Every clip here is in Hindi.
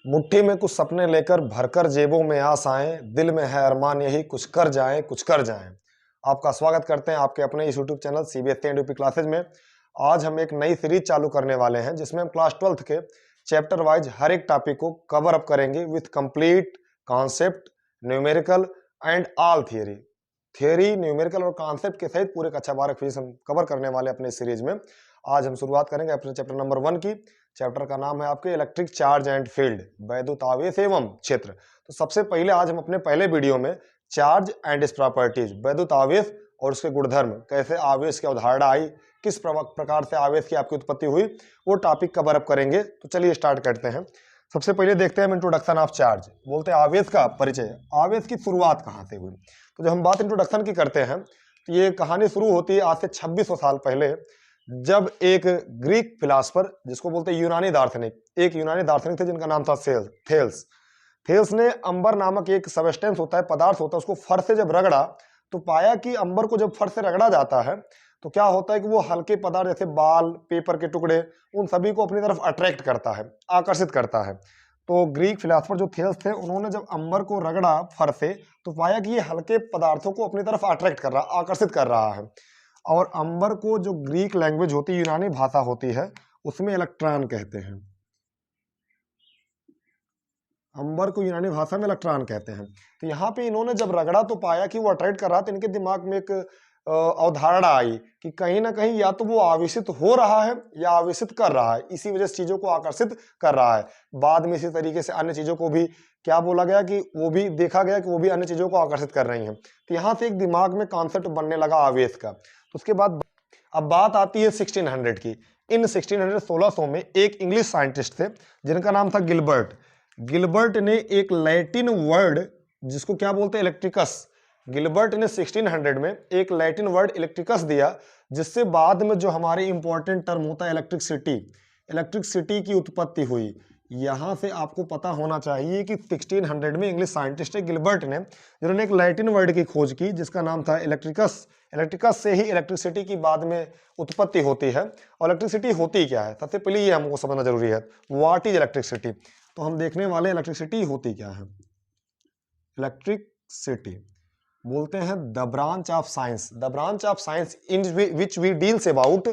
मुट्ठी में कुछ सपने लेकर भरकर जेबों में आशाएं, दिल में है अरमान यही कुछ कर जाएं कुछ कर जाएं। आपका स्वागत करते हैं आपके अपने इस YouTube channel CBSE and UP classes में। आज हम एक नई सीरीज चालू करने वाले हैं जिसमें हम क्लास 12th के चैप्टर वाइज हर एक टॉपिक को कवर अप करेंगे with complete concept, numerical and all theory, numerical और कॉन्सेप्ट के सहित पूरे कक्षा 12 फिजिक्स हम कवर करने वाले अपने सीरीज में। आज हम शुरुआत करेंगे अपने चैप्टर नंबर 1 की। चैप्टर का नाम है आपके इलेक्ट्रिक चार्ज एंड फील्ड, वैद्युत आवेश एवं क्षेत्र। तो सबसे पहले आज हम अपने पहले वीडियो में चार्ज एंड इट्स प्रॉपर्टीज, वैद्युत आवेश और उसके गुणधर्म, कैसे आवेश की अवधारणा आई, किस प्रकार से आवेश की आपकी उत्पत्ति हुई, वो टॉपिक कवर अप करेंगे। तो चलिए स्टार्ट करते हैं। सबसे पहले देखते हैं हम इंट्रोडक्शन ऑफ चार्ज। बोलते हैं आवेश का परिचय, आवेश की शुरुआत कहाँ से हुई। तो जब हम बात इंट्रोडक्शन की करते हैं तो ये कहानी शुरू होती है आज से 2600 साल पहले, जब एक ग्रीक फिलासफर जिसको बोलते हैं यूनानी दार्शनिक, एक यूनानी दार्शनिक थे जिनका नाम था थेल्स ने अंबर नामक एक सबस्टेंस होता है, पदार्थ होता है, उसको फर से जब रगड़ा तो पाया कि अंबर को जब फर से रगड़ा जाता है तो क्या होता है कि वो हल्के पदार्थ जैसे बाल, पेपर के टुकड़े, उन सभी को अपनी तरफ अट्रैक्ट करता है, आकर्षित करता है। तो ग्रीक फिलासफर जो थेल्स थे उन्होंने जब अंबर को रगड़ा फर से तो पाया कि ये हल्के पदार्थों को अपनी तरफ अट्रैक्ट कर रहा, आकर्षित कर रहा है। और अंबर को जो ग्रीक लैंग्वेज होती है, यूनानी भाषा होती है, उसमें इलेक्ट्रॉन कहते हैं। अंबर को यूनानी भाषा में इलेक्ट्रॉन कहते हैं। तो यहाँ पे इन्होंने जब रगड़ा तो पाया कि वो अट्रैक्ट कर रहा, तो इनके दिमाग में एक अवधारणा आई कि कहीं ना कहीं या तो वो आवेशित हो रहा है या आवेशित कर रहा है, इसी वजह से चीजों को आकर्षित कर रहा है। बाद में इसी तरीके से अन्य चीजों को भी क्या बोला गया कि वो भी देखा गया कि वो भी अन्य चीजों को आकर्षित कर रही हैं। तो यहाँ से एक दिमाग में कॉन्सेप्ट बनने लगा आवेश का। तो उसके बाद अब बात आती है 1600 की। इन 1600 में एक इंग्लिश साइंटिस्ट थे जिनका नाम था गिलबर्ट ने एक लैटिन वर्ड जिसको क्या बोलते हैं इलेक्ट्रिकस, गिलबर्ट ने 1600 में एक लैटिन वर्ड इलेक्ट्रिकस दिया, जिससे बाद में जो हमारे इंपॉर्टेंट टर्म होता है इलेक्ट्रिसिटी की उत्पत्ति हुई। यहां से आपको पता होना चाहिए कि 1600 में इंग्लिश साइंटिस्ट गिलबर्ट ने, जिन्होंने एक लैटिन वर्ड की खोज की जिसका नाम था इलेक्ट्रिकस से ही इलेक्ट्रिसिटी की बाद में उत्पत्ति होती है। और इलेक्ट्रिसिटी होती क्या है, सबसे पहले ये हमको समझना जरूरी है। व्हाट इज इलेक्ट्रिसिटी, तो हम देखने वाले इलेक्ट्रिसिटी होती क्या है। इलेक्ट्रिसिटी बोलते हैं the branch of science in which we deals about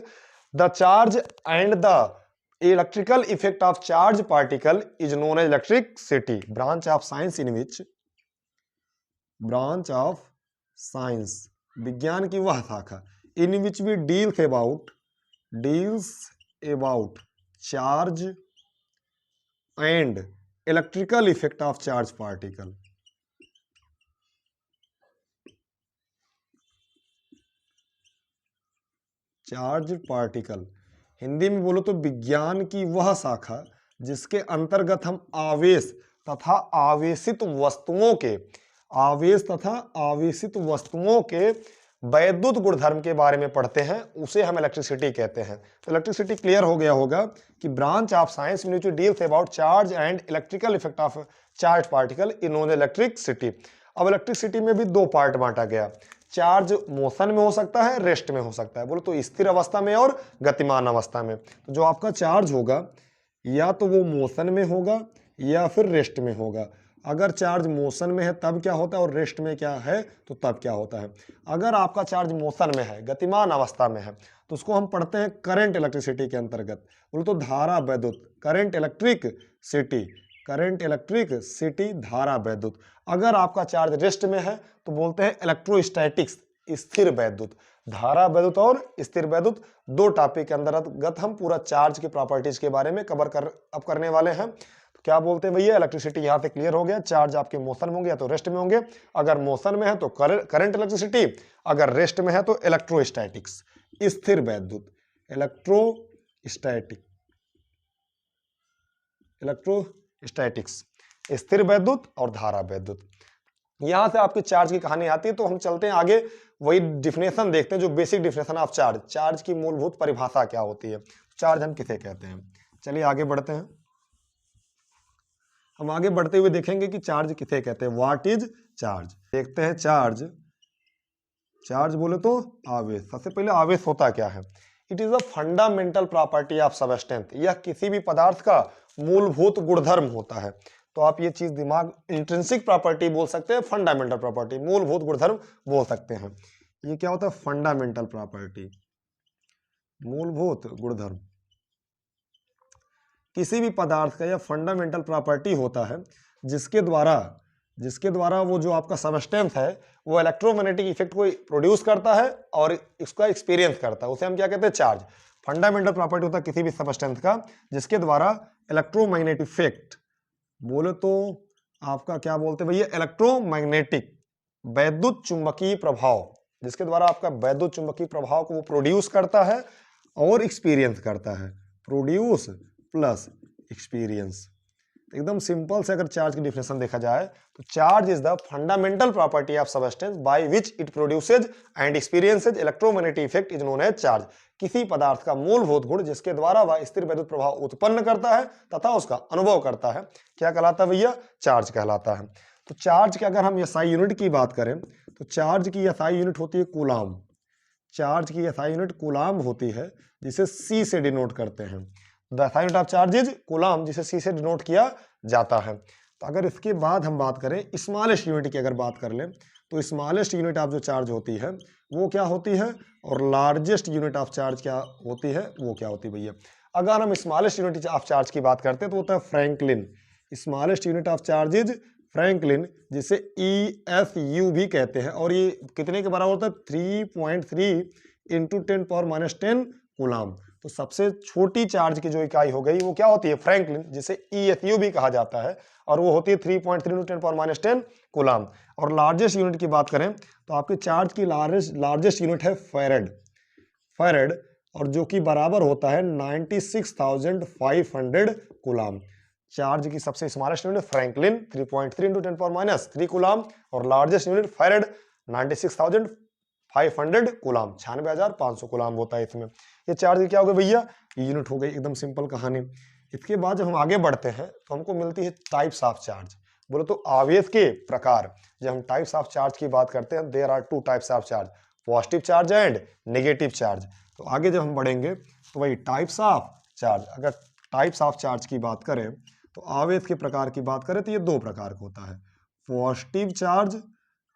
the charge and the electrical effect of charge particle is known as electricity. Branch of science विज्ञान की वह शाखा in which we deals about charge and electrical effect of charge particle. Charge particle Hindi में बोलो तो विज्ञान की वह शाखा जिसके अंतर्गत हम आवेश तथा आवेशित वस्तुओं के वैद्युत गुणधर्म के बारे में पढ़ते हैं, उसे हम इलेक्ट्रिसिटी कहते हैं। तो इलेक्ट्रिसिटी क्लियर हो गया होगा कि branch of science in which deals about charge and electrical effect of charge particle in known electricity. अब इलेक्ट्रिसिटी में भी दो पार्ट बांटा गया, चार्ज मोशन में हो सकता है, रेस्ट में हो सकता है। बोलो तो स्थिर अवस्था में और गतिमान अवस्था में। तो जो आपका चार्ज होगा या तो वो मोशन में होगा या फिर रेस्ट में होगा। अगर चार्ज मोशन में है तब क्या होता है और रेस्ट में क्या है तो तब क्या होता है। अगर आपका चार्ज मोशन में है, गतिमान अवस्था में है, तो उसको हम पढ़ते हैं करंट इलेक्ट्रिसिटी के अंतर्गत। बोलो तो धारा वैद्युत, करंट इलेक्ट्रिक धारा वैद्युत। अगर आपका चार्ज रेस्ट में है तो बोलते हैं इलेक्ट्रोस्टैटिक्स, स्थिर वैद्युत। धारा वैद्युत और स्थिर वैद्युत दो टॉपिक के अंतर्गत हम पूरा चार्ज की प्रॉपर्टीज के बारे में कवर करने वाले हैं। तो क्या बोलते हैं भैया, इलेक्ट्रिसिटी यहाँ पे क्लियर हो गया। चार्ज आपके मोशन में होंगे या तो रेस्ट में होंगे। अगर मोशन में है तो करंट इलेक्ट्रिसिटी, अगर रेस्ट में है तो इलेक्ट्रोस्टैटिक्स, स्थिर वैद्युत, इलेक्ट्रोस्टैटिक्स, स्थिर वैद्युत और धारा वैद्युत। यहां से आपकी चार्ज की कहानी आती है। तो हम चलते हैं आगे, वही डिफिनेशन देखते हैं, जो बेसिक डिफिनेशन ऑफ चार्ज की मूलभूत परिभाषा क्या होती है, चार्ज हम किसे कहते हैं। चलिए आगे बढ़ते हैं। हम आगे बढ़ते हुए देखेंगे कि चार्ज किसे कहते हैं, व्हाट इज चार्ज। देखते हैं चार्ज बोले तो आवेश। सबसे पहले आवेश होता क्या है। It is a fundamental property of substance, यह किसी भी पदार्थ का मूलभूत गुणधर्म होता है। तो आप ये चीज दिमाग, इंट्रिंसिक प्रॉपर्टी बोल सकते हैं, फंडामेंटल प्रॉपर्टी, मूलभूत गुणधर्म बोल सकते हैं। ये क्या होता है? फंडामेंटल प्रॉपर्टी, मूलभूत गुणधर्म। किसी भी पदार्थ का यह फंडामेंटल प्रॉपर्टी होता है जिसके द्वारा वो जो आपका सबस्टेंस है वो इलेक्ट्रोमैग्नेटिक इफेक्ट को प्रोड्यूस करता है और इसका एक्सपीरियंस करता है, उसे हम क्या कहते हैं? चार्ज। फंडामेंटल प्रॉपर्टी होता है किसी भी सबस्टेंस का जिसके द्वारा इलेक्ट्रोमैग्नेटिक इफेक्ट, बोले तो आपका क्या बोलते हैं भैया? इलेक्ट्रोमैग्नेटिक, वैद्युत चुंबकीय प्रभाव, जिसके द्वारा आपका वैद्युत चुंबकीय प्रभाव को वो प्रोड्यूस करता है और एक्सपीरियंस करता है। Produce plus experience. एकदम सिंपल से अगर चार्ज की डिफिनेशन देखा जाए तो charge is the fundamental property of substance by which it produces and experiences electromagnetic effect is known as charge. किसी पदार्थ का मूलभूत गुण जिसके द्वारा वह स्थिर वैद्युत प्रभाव उत्पन्न करता है तथा उसका अनुभव करता है, क्या कहलाता है भैया? चार्ज कहलाता है। तो चार्ज के अगर हम एसआई यूनिट की बात करें तो चार्ज की एसआई यूनिट होती है कूलाम। चार्ज की एसआई यूनिट कूलाम होती है, जिसे सी से डिनोट करते हैं। The SI unit of charge is coulomb, जिसे सी से डिनोट किया जाता है। तो अगर इसके बाद हम बात करें स्मॉलेस्ट यूनिट की, अगर बात कर लें तो स्मॉलेस्ट यूनिट ऑफ जो चार्ज होती है वो क्या होती है, और लार्जेस्ट यूनिट ऑफ चार्ज क्या होती है, वो क्या होती है भैया? अगर हम स्मॉलेस्ट यूनिट ऑफ चार्ज की बात करते हैं तो होता है Franklin. Smallest unit of charge is Franklin, जिसे ESU भी कहते हैं, और ये कितने के बराबर होता है? 3.3 इंटू 10⁻10 कूलाम। तो सबसे छोटी चार्ज की जो इकाई हो गई वो क्या होती है? फ्रैंकलिन, जिसे ESU भी कहा जाता है, और वो होती है 3.3 इंटू 10⁻10 कूलाम। और लार्जेस्ट यूनिट की बात करें तो आपके चार्ज की लार्जेस्ट यूनिट है फैरेड। फैरेड, और जो कि बराबर होता है 96,500 कूलाम। चार्ज की सबसे smallest unit franklin 3.3 into 10⁻3 coulomb, और largest unit farad 96,500 coulomb, 96,500 coulomb होता है इसमें। ये चार्ज की क्या हो गई भैया? यूनिट हो गई। एकदम सिंपल कहानी। इसके बाद जब हम आगे बढ़ते हैं तो हमको मिलती है टाइप्स ऑफ चार्ज। बोलो तो आवेश के प्रकार। जब हम टाइप्स ऑफ चार्ज की बात करते हैं, there are 2 types of charge, positive charge and negative charge. तो आगे जब हम बढ़ेंगे तो वही टाइप्स ऑफ चार्ज। अगर टाइप्स ऑफ चार्ज की बात करें तो आवेश के प्रकार की बात करें तो ये 2 प्रकार का होता है, positive charge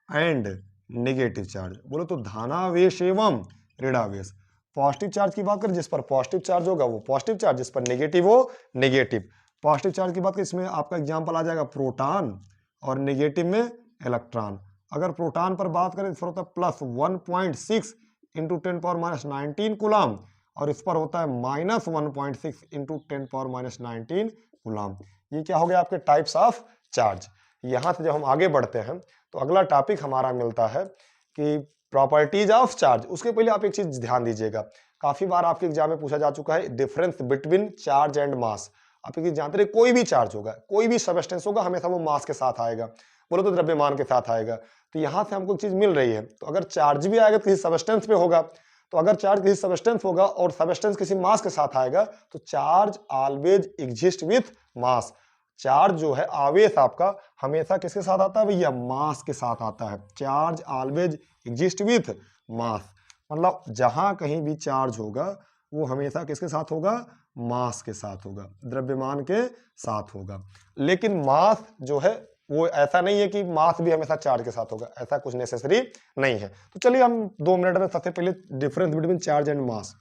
and negative charge. बोलो तो धनावेश एवं ऋणावेश। पॉजिटिव चार्ज की बात करें जिस पर पॉजिटिव चार्ज होगा वो पॉजिटिव चार्ज, जिस पर नेगेटिव हो नेगेटिव। पॉजिटिव चार्ज की बात करें, इसमें आपका एग्जांपल आ जाएगा प्रोटॉन, और नेगेटिव में इलेक्ट्रॉन। अगर प्रोटॉन पर बात करें तो होता है प्लस 1.6 इंटू 10⁻19 कूलाम, और इस पर होता है माइनस 1.6 इंटू 10⁻19 कूलाम। ये क्या हो गया? आपके टाइप्स ऑफ चार्ज। यहां से जब हम आगे बढ़ते हैं तो अगला टॉपिक हमारा मिलता है कि प्रॉपर्टीज ऑफ चार्ज। उसके पहले आप एक चीज ध्यान दीजिएगा, काफी बार आपके एग्जाम में पूछा जा चुका है, difference between charge and mass. आप एक जानते रहे, कोई भी चार्ज होगा, कोई भी सबस्टेंस होगा, हमेशा वो मास के साथ आएगा, बोलो तो द्रव्यमान के साथ आएगा। तो यहां से हमको एक चीज मिल रही है, तो अगर चार्ज भी आएगा तो किसी सबस्टेंस पे होगा, तो अगर चार्ज किसी सबस्टेंस होगा और सबस्टेंस किसी मास के साथ आएगा तो charge always exist with mass. Charge जो है, आवेश आपका हमेशा किसके साथ आता है भैया? मास के साथ आता है। Charge always exist with mass, मतलब जहां कहीं भी चार्ज होगा वो हमेशा किसके साथ होगा? मास के साथ होगा, द्रव्यमान के साथ होगा। लेकिन मास जो है वो ऐसा नहीं है कि मास भी हमेशा चार्ज के साथ होगा, ऐसा कुछ नेसेसरी नहीं है। तो चलिए हम 2 मिनट में सबसे पहले difference between charge and mass,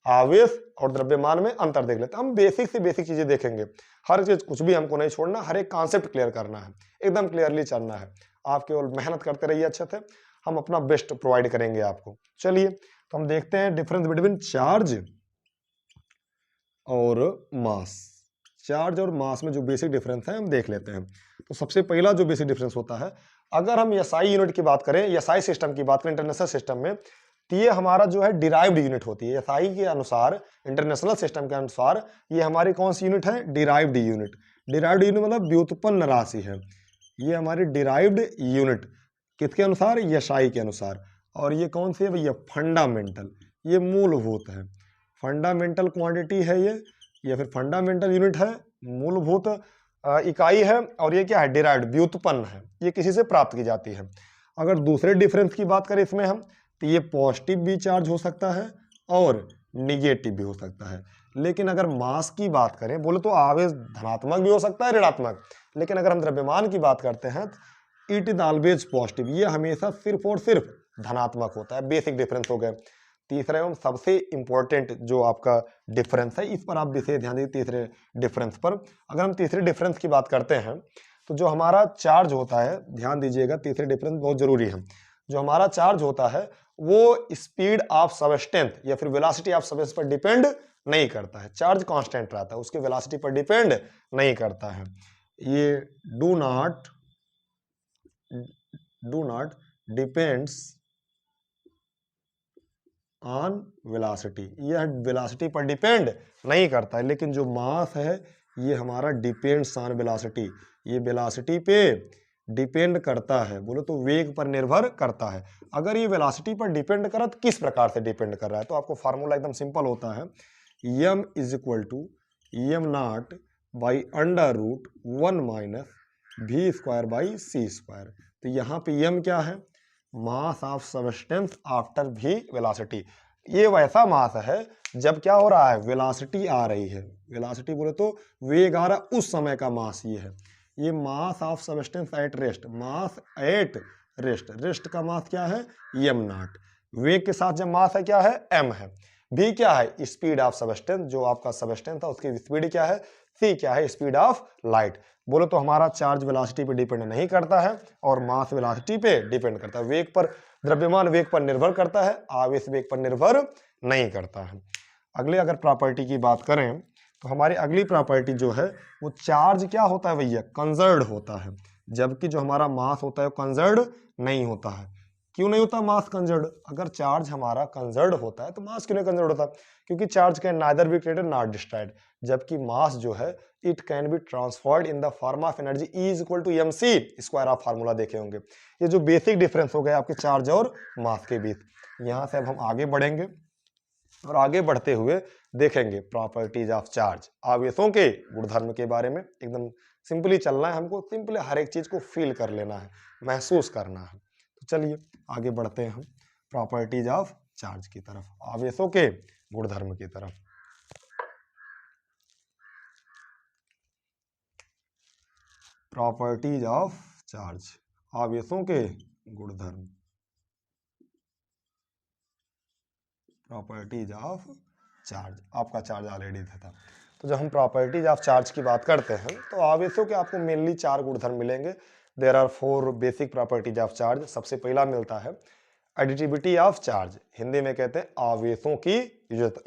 आवेश और द्रव्यमान में अंतर देख लेते हैं। हम बेसिक से बेसिक चीजें देखेंगे, हर चीज कुछ भी हमको नहीं छोड़ना, हर एक कॉन्सेप्ट क्लियर करना है, एकदम क्लियरली चलना है। आप केवल मेहनत करते रहिए अच्छे से, हम अपना बेस्ट प्रोवाइड करेंगे आपको। चलिए तो हम देखते हैं डिफरेंस बिटवीन चार्ज और मास। चार्ज और मास में जो बेसिक डिफरेंस है हम देख लेते हैं। तो सबसे पहला जो बेसिक डिफरेंस होता है, अगर हम एसआई यूनिट की बात करें, एसआई सिस्टम की बात करें इंटरनेशनल सिस्टम में, तो ये हमारा जो है डिराइव्ड यूनिट होती है। एसआई के अनुसार, इंटरनेशनल सिस्टम के अनुसार ये हमारी कौन सी यूनिट है? Derived unit. डिराइव्ड यूनिट मतलब व्युत्पन्न राशि है। ये हमारी डिराइव्ड यूनिट किसके अनुसार? एसआई के अनुसार। और ये कौन सी है भैया? फंडामेंटल, ये मूलभूत है, फंडामेंटल क्वांटिटी है ये, या फिर फंडामेंटल यूनिट है, मूलभूत इकाई है। और ये क्या है? डिराइव्ड, व्युत्पन्न है, ये किसी से प्राप्त की जाती है। अगर दूसरे डिफरेंस की बात करें इसमें हम, तो ये पॉजिटिव भी चार्ज हो सकता है और निगेटिव भी हो सकता है। लेकिन अगर मास की बात करें, बोले तो आवेश धनात्मक भी हो सकता है, ऋणात्मक, लेकिन अगर हम द्रव्यमान की बात करते हैं तो इट इज ऑलवेज पॉजिटिव, ये हमेशा सिर्फ और सिर्फ धनात्मक होता है। बेसिक डिफरेंस हो गया। तीसरा एवं सबसे इंपॉर्टेंट जो आपका डिफरेंस है, इस पर आप विशेष ध्यान दीजिए। तीसरे डिफरेंस पर अगर हम तीसरे डिफरेंस की बात करते हैं तो जो हमारा चार्ज होता है, ध्यान दीजिएगा, तीसरे डिफरेंस बहुत जरूरी है। जो हमारा चार्ज होता है वो स्पीड ऑफ सबस्टेंस या फिर वेलोसिटी ऑफ सबस्टेंस पर डिपेंड नहीं करता है। चार्ज कांस्टेंट रहता है, उसके वेलोसिटी पर डिपेंड नहीं करता है। ये do not depends on velocity, यह वेलोसिटी पर डिपेंड नहीं करता है। लेकिन जो मास है ये हमारा डिपेंड्स ऑन वेलोसिटी, ये वेलोसिटी पे डिपेंड करता है, बोलो तो वेग पर निर्भर करता है। अगर ये वेलोसिटी पर डिपेंड करा तो किस प्रकार से डिपेंड कर रहा है, तो आपको फार्मूला एकदम सिंपल होता है, m is equal to m naught by under root 1 minus v square by c square. तो यहाँ पे m क्या है, mass of substance after v velocity. ये वैसा मास है जब क्या हो रहा है, वेलोसिटी आ रही है। वेलोसिटी बोले तो वेग आ रहा, उस समय का मास ये है। ये मास of substance at rest, mass at rest, rest का मास क्या है, m नॉट। वेग के साथ जब मास है क्या है, m है। v क्या है, स्पीड ऑफ सबस्टेंस, जो आपका सबस्टेंस था उसकी स्पीड क्या है, c क्या है, स्पीड ऑफ लाइट। बोलो तो हमारा चार्ज वेलोसिटी पे डिपेंड नहीं करता है और मास वेलोसिटी पे डिपेंड करता है। वेग पर, द्रव्यमान वेग पर निर्भर करता है, आवेश वेग पर निर्भर नहीं करता है। अगले अगर प्रॉपर्टी की बात करें तो हमारी अगली प्रॉपर्टी जो है वो चार्ज क्या होता है भैया, कंजर्व्ड होता है, जबकि जो हमारा मास होता है वो कंजर्व्ड नहीं होता है। क्यों नहीं होता मास कंजर्व्ड, अगर चार्ज हमारा कंजर्व्ड होता है तो मास क्यों नहीं कंजर्व्ड होता, क्योंकि charge can neither be created not destroyed, जबकि मास जो है it can be transferred in the form of energy E is equal to m c square. आप फार्मूला देखे होंगे। ये जो बेसिक डिफरेंस हो गया आपके चार्ज और मास के बीच। यहाँ से अब हम आगे बढ़ेंगे और आगे बढ़ते हुए देखेंगे प्रॉपर्टीज ऑफ चार्ज, आवेशों के गुणधर्म के बारे में। एकदम सिंपली चलना है हमको, सिंपली हर एक चीज को फील कर लेना है, महसूस करना है। तो चलिए आगे बढ़ते हैं हम प्रॉपर्टीज ऑफ चार्ज की तरफ, आवेशों के गुणधर्म की तरफ। प्रॉपर्टीज ऑफ चार्ज, आवेशों के गुणधर्म, प्रॉपर्टीज ऑफ चार्ज। आपका चार्ज ऑलरेडी था। तो जब हम प्रॉपर्टीज ऑफ चार्ज की बात करते हैं तो आवेशों के आपको मेनली 4 गुणधर्म मिलेंगे। There are 4 basic properties of charge. सबसे पहला मिलता है एडिटिविटी ऑफ चार्ज, हिंदी में कहते हैं आवेशों की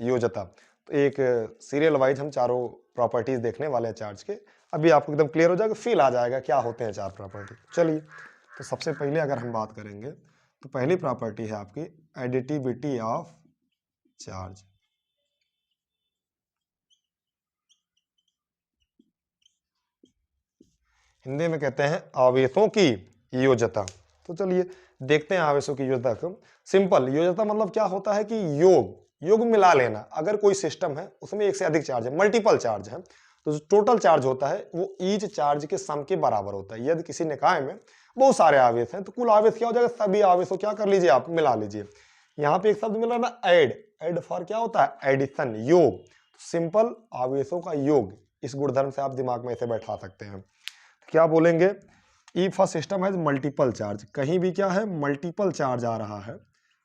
योज्यता। तो एक सीरियल वाइज हम चारों प्रॉपर्टीज देखने वाले हैं चार्ज के। अभी आपको एकदम क्लियर हो जाएगा, फील आ जाएगा क्या होते हैं 4 प्रॉपर्टी। चलिए, तो सबसे पहले अगर हम बात करेंगे तो पहली प्रॉपर्टी है आपकी एडिटिविटी ऑफ चार्ज। हिंदी में कहते हैं आवेशों की योज्यता। तो चलिए देखते हैं आवेशों की योज्यता को। सिंपल, योज्यता मतलब क्या होता है कि योग मिला लेना। अगर कोई सिस्टम है उसमें एक से अधिक चार्ज है, मल्टीपल चार्ज है, तो जो टोटल चार्ज होता है वो ईच चार्ज के सम के बराबर होता है। यदि किसी निकाय में बहुत सारे आवेश हैं तो कुल आवेश क्या हो जाएगा, सभी आवेशों क्या कर लीजिए आप, मिला लीजिए। यहाँ पे एक शब्द मिल रहा है ना, एड फॉर क्या होता है, एडिशन, योग। सिंपल आवेशों का योग, इस गुणधर्म से आप दिमाग में इसे बैठा सकते हैं। क्या बोलेंगे, if a system has multiple charge, कहीं भी क्या है, मल्टीपल चार्ज आ रहा है,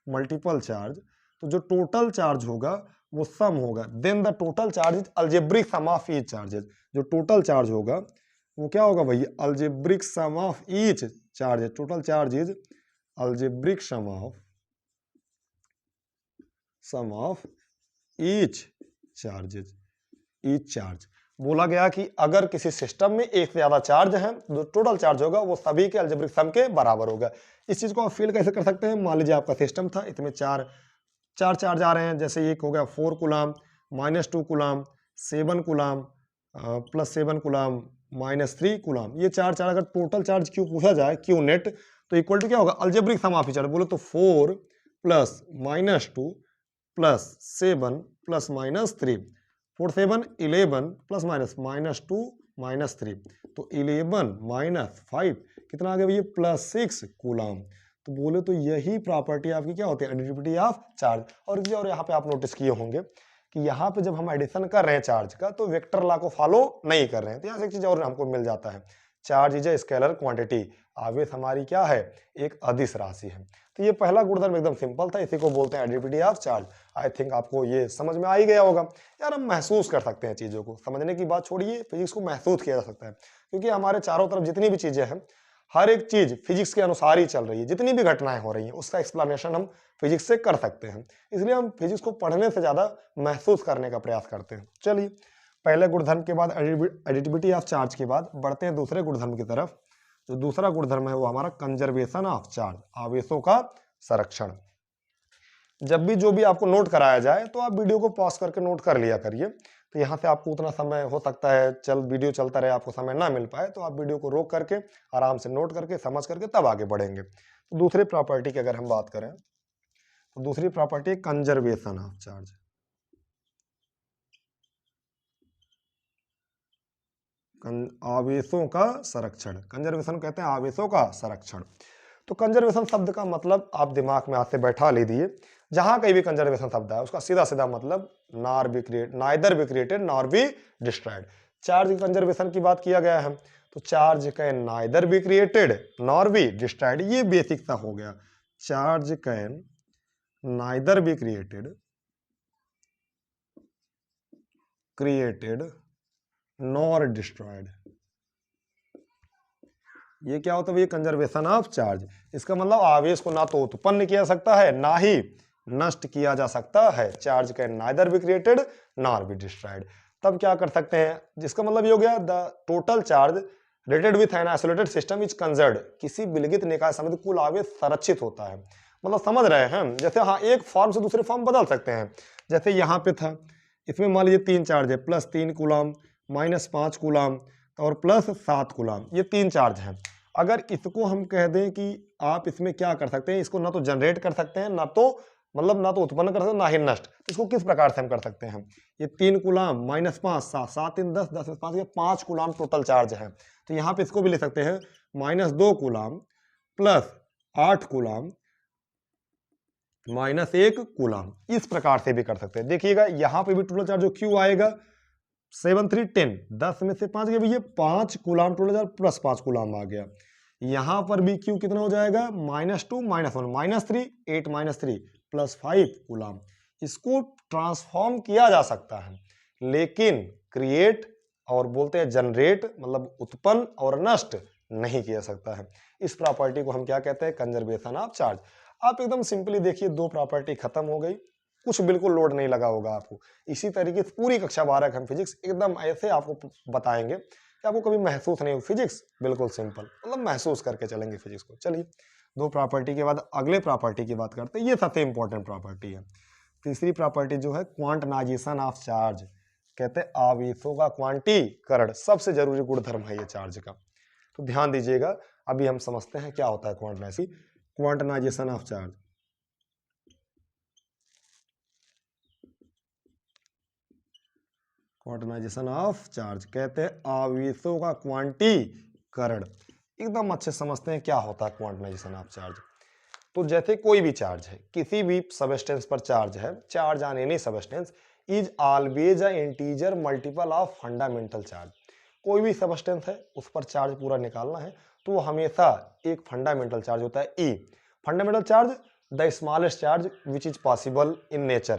मल्टीपल चार्ज, तो जो टोटल चार्ज होगा वो सम होगा, then the total charge is algebraic sum of each charges. जो टोटल चार्ज होगा वो क्या होगा भैया, algebraic sum of each charge. Total charge is algebraic sum of each charges, each charge. बोला गया कि अगर किसी सिस्टम में एक से ज्यादा चार्ज है तो टोटल चार्ज होगा वो सभी के अलजेब्रिक सम के बराबर होगा। इस चीज को आप फील कैसे कर सकते हैं, मान लीजिए आपका सिस्टम था, इसमें चार चार्ज आ रहे हैं। जैसे एक हो गया 4 coulomb, -2 coulomb, 7 coulomb, +7 coulomb, -3 coulomb. ये चार अगर टोटल चार्ज क्यू पूछा जाए, क्यू नेट, तो इक्वल टू क्या होगा, algebraic sum of each charge. बोलो तो 4 + -2 + 7 + -3, 4 7 11 ± -2 -3, तो 11 - 5 कितना आ गया भैया, +6 कूलाम। तो बोले तो यही प्रॉपर्टी आपकी क्या होती है, एडिटिविटी ऑफ चार्ज। और यहाँ पे आप नोटिस किए होंगे कि यहाँ पे जब हम एडिशन कर रहे हैं चार्ज का तो वेक्टर लॉ को फॉलो नहीं कर रहे हैं। तो यहाँ से एक चीज और हमको मिल जाता है, charge is a scalar quantity, आवेश हमारी क्या है, एक अदिश राशि है। तो ये पहला गुणधर्म एकदम सिंपल था, इसी को बोलते हैं additivity of charge. I think आपको ये समझ में आ ही गया होगा। यार हम महसूस कर सकते हैं चीजों को, समझने की बात छोड़िए, फिजिक्स को महसूस किया जा सकता है, क्योंकि हमारे चारों तरफ जितनी भी चीजें हैं, हर एक चीज फिजिक्स के अनुसार ही चल रही है। जितनी भी घटनाएं हो रही हैं उसका एक्सप्लेनेशन हम फिजिक्स से कर सकते हैं, इसलिए हम फिजिक्स को पढ़ने से ज्यादा महसूस करने का प्रयास करते हैं। चलिए, पहले गुणधर्म के बाद एडिटिविटी ऑफ चार्ज के बाद बढ़ते हैं दूसरे गुणधर्म की तरफ। जो दूसरा गुणधर्म है वो हमारा कंजर्वेशन ऑफ चार्ज, आवेशों का संरक्षण। जब भी जो भी आपको नोट कराया जाए तो आप वीडियो को पॉज करके नोट कर लिया करिए। तो यहाँ से आपको उतना समय हो सकता है वीडियो चलता रहे, आपको समय ना मिल पाए, तो आप वीडियो को रोक करके आराम से नोट करके समझ करके तब आगे बढ़ेंगे। तो दूसरी प्रॉपर्टी की अगर हम बात करें तो दूसरी प्रॉपर्टी कंजर्वेशन ऑफ चार्ज। आवेशों का संरक्षण, कंजर्वेशन कहते हैं आवेशों का संरक्षण। तो कंजर्वेशन शब्द का मतलब आप दिमाग में हाथ से बैठा लीजिए, जहां कहीं भी कंजर्वेशन शब्द है उसका सीधा सीधा मतलब neither be created nor be destroyed. Charge की कंजर्वेशन की बात किया गया है, तो charge can neither be created nor be destroyed, ये बेसिक सा हो गया। Charge can neither be created nor destroyed. ये क्या होता है, ये कंजर्वेशन ऑफ चार्ज। इसका मतलब आवेश को ना तो उत्पन्न किया जा सकता है ना ही नष्ट किया जा सकता है। Charge can neither be created nor be destroyed. तब क्या कर सकते हैं, जिसका मतलब ये हो गया the total charge rated with an isolated system is conserved, किसी विलगित निकाय समिति कुल आवेश संरक्षित होता है। मतलब समझ रहे हैं हम, जैसे हाँ एक फॉर्म से दूसरे फॉर्म बदल सकते हैं। जैसे यहाँ पे था, इसमें मान लीजिए 3 चार्ज है, +3 कूलम, -5 कूलम और +7 कूलम, ये 3 चार्ज हैं। अगर इसको हम कह दें कि आप इसमें क्या कर सकते हैं, इसको ना तो जनरेट कर सकते हैं, ना तो मतलब ना तो उत्पन्न कर सकते हैं, ना ही नष्ट। इसको किस प्रकार से हम कर सकते हैं, ये 3 कूलम -5 7 7 3 10 10 5 ये 5 कूलम टोटल चार्ज है। तो यहाँ पे इसको भी ले सकते हैं -2 कूलम +8 कूलम -1 कूलम, इस प्रकार से भी कर सकते हैं। देखिएगा यहाँ पे भी टोटल चार्ज जो Q आएगा 7 3 10, 10 में से 5 गया भैया 5 कूलम टोटल चार्ज +5 कूलम आ गया। यहां पर भी Q कितना हो जाएगा -2 -1 -3 8 -3 +5 कूलम। इसको ट्रांसफॉर्म किया जा सकता है, लेकिन क्रिएट और बोलते हैं जनरेट मतलब उत्पन्न और नष्ट नहीं किया सकता है। इस प्रॉपर्टी को हम क्या कहते हैं, कंजर्वेशन ऑफ चार्ज। आप एकदम सिंपली देखिए, 2 प्रॉपर्टी खत्म हो गई, कुछ बिल्कुल लोड नहीं लगा होगा आपको। इसी तरीके से पूरी कक्षा 12 हम फिजिक्स एकदम ऐसे आपको बताएंगे कि आपको कभी महसूस नहीं हो। फिजिक्स बिल्कुल सिंपल, मतलब महसूस करके चलेंगे फिजिक्स को। चलिए, 2 प्रॉपर्टी के बाद अगले प्रॉपर्टी की बात करते हैं। ये सबसे इंपॉर्टेंट प्रॉपर्टी है। तीसरी प्रॉपर्टी जो है क्वांटनाइजेशन ऑफ चार्ज, कहते हैं आवेशों का क्वांटीकरण। सबसे जरूरी गुणधर्म है ये चार्ज का, तो ध्यान दीजिएगा। अभी हम समझते हैं क्या होता है क्वांटनाइजेशन ऑफ चार्ज। क्वांटनाइजेशन ऑफ चार्ज कहते हैं आवेशों का क्वांटीकरण। एकदम अच्छे समझते हैं क्या होता है क्वांटनाइजेशन ऑफ चार्ज। तो जैसे कोई भी चार्ज है, किसी भी सबस्टेंस पर चार्ज है, charge on any substance is always a integer multiple of fundamental charge. कोई भी सबस्टेंस है उस पर चार्ज पूरा निकालना है तो वो हमेशा एक फंडामेंटल चार्ज होता है e. Fundamental charge the smallest charge which is possible in nature.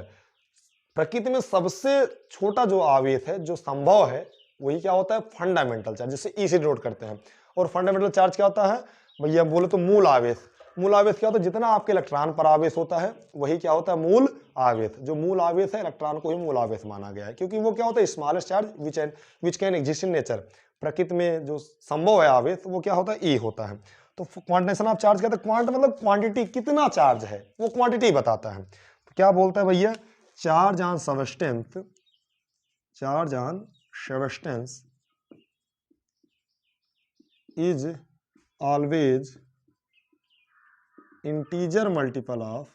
प्रकृति में सबसे छोटा जो आवेश है जो संभव है वही क्या होता है, फंडामेंटल चार्ज, जिसे ई से डिनोट करते हैं। और फंडामेंटल चार्ज क्या होता है भैया, बोले तो मूल आवेश। मूल आवेश क्या होता है, जितना आपके इलेक्ट्रॉन पर आवेश होता है वही क्या होता है, मूल आवेश। जो मूल आवेश है इलेक्ट्रॉन को ही मूल आवेश माना गया है, क्योंकि वो क्या होता है, smallest charge which can exist in nature. प्रकृति में जो संभव है आवेश वो क्या होता है, ई होता है। तो क्वांटिटेशन ऑफ चार्ज कहते हैं, क्वांट मतलब क्वांटिटी, कितना चार्ज है वो क्वांटिटी बताता है। तो क्या बोलता है भैया, charge on substance is always integer multiple of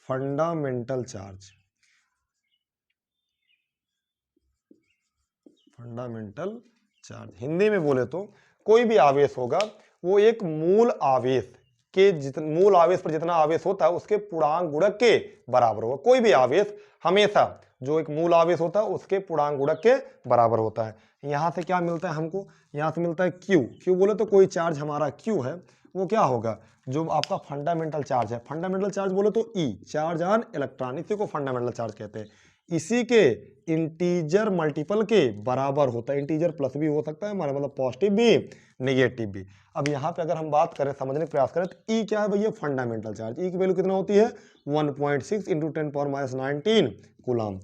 fundamental charge। Hindi में बोले तो कोई भी आवेश होगा वो एक मूल आवेश के मूल आवेश पर जितना आवेश होता है उसके पूर्णांक गुणक के बराबर होगा। कोई भी आवेश हमेशा जो एक मूल आवेश होता है उसके पूर्णांक गुणक के बराबर होता है। यहाँ से क्या मिलता है हमको, यहाँ से मिलता है क्यू। क्यू बोले तो कोई चार्ज हमारा क्यू है वो क्या होगा, जो आपका फंडामेंटल चार्ज है। फंडामेंटल चार्ज बोले तो ई, चार्ज ऑन इलेक्ट्रॉन, इसी को फंडामेंटल चार्ज कहते हैं। इसी के इंटीजर मल्टीपल के बराबर होता है। इंटीजर प्लस भी हो सकता है हमारा, मतलब पॉजिटिव भी नेगेटिव भी। अब यहाँ पे अगर हम बात करें, समझने का प्रयास करें, तो ई क्या है भैया, फंडामेंटल चार्ज। ई की वैल्यू कितना होती है 1.6 इंटू 10⁻19 कूलम।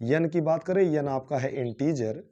एन की बात करें, एन आपका है इंटीजर,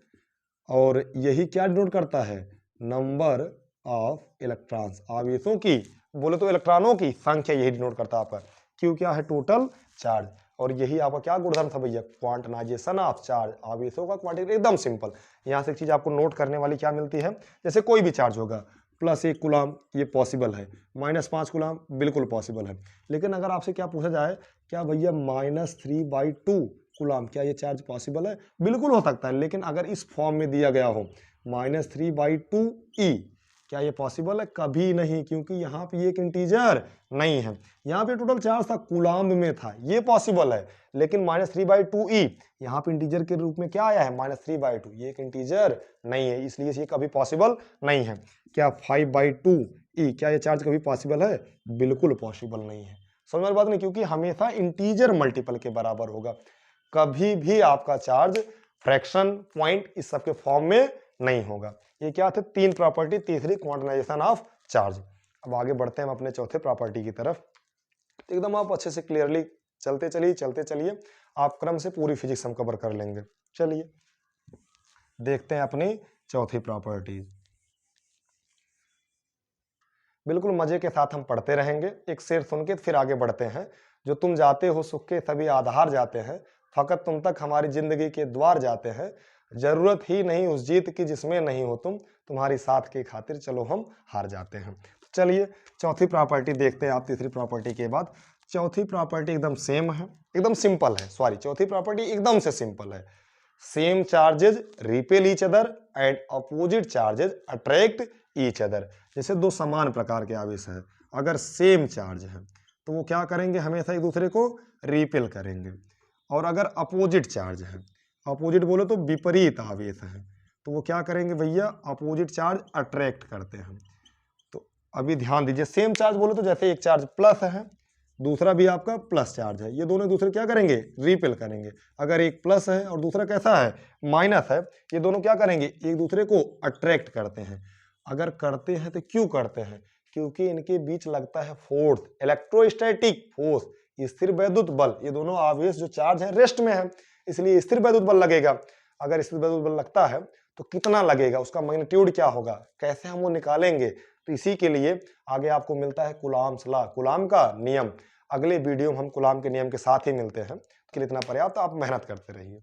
और यही क्या डिनोट करता है, नंबर ऑफ इलेक्ट्रॉन्स, आवेशों की, बोले तो इलेक्ट्रॉनों की संख्या यही डिनोट करता है आपका। क्यू क्या है, टोटल चार्ज, और यही आपका क्या गुणधर्म था भैया, क्वांटनाइजेशन ऑफ चार्ज, आवेशों का क्वांटिटी। एकदम सिंपल। यहाँ से एक चीज आपको नोट करने वाली क्या मिलती है, जैसे कोई भी चार्ज होगा, +1 कूलम ये पॉसिबल है, -5 कूलम बिल्कुल पॉसिबल है। लेकिन अगर आपसे क्या पूछा जाए, क्या भैया -3/2 कूलम, क्या ये चार्ज पॉसिबल है, बिल्कुल हो सकता है। लेकिन अगर इस फॉर्म में दिया गया हो -3/2 ई, क्या ये पॉसिबल है, कभी नहीं, क्योंकि यहाँ पे एक इंटीजर नहीं है। यहाँ पे टोटल चार्ज था, कूलम में था, ये पॉसिबल है। लेकिन -3/2 ई यहाँ पे इंटीजर के रूप में क्या आया है, -3/2, ये एक इंटीजर नहीं है, इसलिए ये कभी पॉसिबल नहीं है। क्या 5/2 ई, क्या ये चार्ज कभी पॉसिबल है, बिल्कुल पॉसिबल नहीं है। समझ में बात नहीं, क्योंकि हमेशा इंटीजर मल्टीपल के बराबर होगा। कभी भी आपका चार्ज फ्रैक्शन, पॉइंट, इस सब के फॉर्म में नहीं होगा। ये क्या थे, 3 प्रॉपर्टी, तीसरी क्वांटाइजेशन ऑफ चार्ज। अब आगे बढ़ते हैं हम अपने चौथे प्रॉपर्टी की तरफ। एकदम आप अच्छे से क्लियरली चलते चलिए, आप क्रम से पूरी फिजिक्स हम कवर कर लेंगे। चलिए देखते हैं अपनी चौथी प्रॉपर्टी। बिल्कुल मजे के साथ हम पढ़ते रहेंगे, एक शेर सुन के फिर आगे बढ़ते हैं। जो तुम जाते हो सुख के सभी आधार जाते हैं, फकत तुम तक हमारी जिंदगी के द्वार जाते हैं। जरूरत ही नहीं उस जीत की जिसमें नहीं हो तुम, तुम्हारी साथ की खातिर चलो हम हार जाते हैं। तो चलिए चौथी प्रॉपर्टी देखते हैं आप तीसरी प्रॉपर्टी के बाद। चौथी प्रॉपर्टी एकदम सेम है, एकदम सिंपल है, सॉरी, चौथी प्रॉपर्टी एकदम से सिंपल है। Same charges repel each other and opposite charges attract each other. जैसे दो समान प्रकार के आवेश हैं, अगर सेम चार्ज है तो वो क्या करेंगे, हमेशा एक दूसरे को रिपेल करेंगे। और अगर अपोजिट चार्ज है, अपोजिट बोले तो विपरीत आवेश है, तो वो क्या करेंगे भैया, अपोजिट चार्ज अट्रैक्ट करते हैं। तो अभी ध्यान दीजिए, सेम चार्ज बोले तो जैसे एक चार्ज प्लस है, दूसरा भी आपका प्लस चार्ज है, ये दोनों एक दूसरे क्या करेंगे, रिपेल करेंगे। अगर एक प्लस है और दूसरा कैसा है, माइनस है, ये दोनों क्या करेंगे, एक दूसरे को अट्रैक्ट करते हैं। अगर करते हैं तो क्यों करते हैं, क्योंकि इनके बीच लगता है फोर्स, इलेक्ट्रोस्टैटिक फोर्स, स्थिर वैद्युत बल। ये दोनों आवेश जो चार्ज है रेस्ट में है, इसलिए स्थिर वैद्युत बल लगेगा। अगर स्थिर वैद्युत बल लगता है तो कितना लगेगा, उसका मैग्नीट्यूड क्या होगा, कैसे हम वो निकालेंगे, तो इसी के लिए आगे आपको मिलता है कूलॉम्स लॉ, कूलॉम का नियम। अगले वीडियो में हम कूलॉम के नियम के साथ ही मिलते हैं। के लिए इतना पर्याप्त, आप मेहनत करते रहिए।